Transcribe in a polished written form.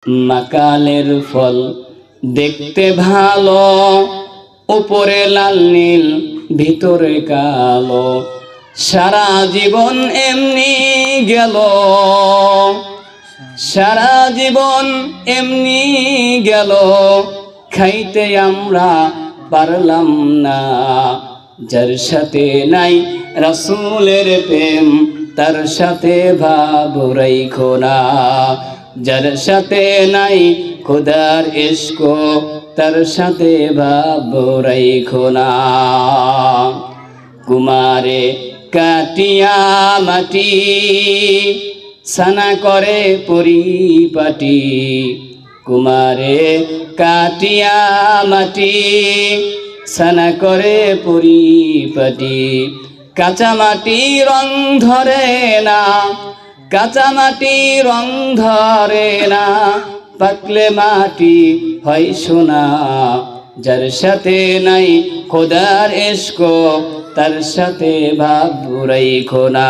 মাকালের ফল দেখতে ভালো, উপরে লাল নীল ভিতরে কালো, সারা জীবন এমনি গেল, সারা জীবন এমনি গেল, খাইতে আমরা পারলাম না। যার সাথে নাই রাসূলের প্রেম, তার সাথে ভাব রাইখো না। যার সাথে নাই খোদার ইশক, তার সাথে ভাব রাইখো না। কুমারে কাটিয়া মাটি, সানা করে পরিপাটি। কুমারে কাটিয়া মাটি, সানা করে পরিপাটি। কাঁচা মাটি রং ধরে না, কাঁচা মাটি রং ধরে না, পাকলে মাটি হয় সোনা। যার সাথে নাই খোদার ইশক, তার সাথে ভাব রাইখো না।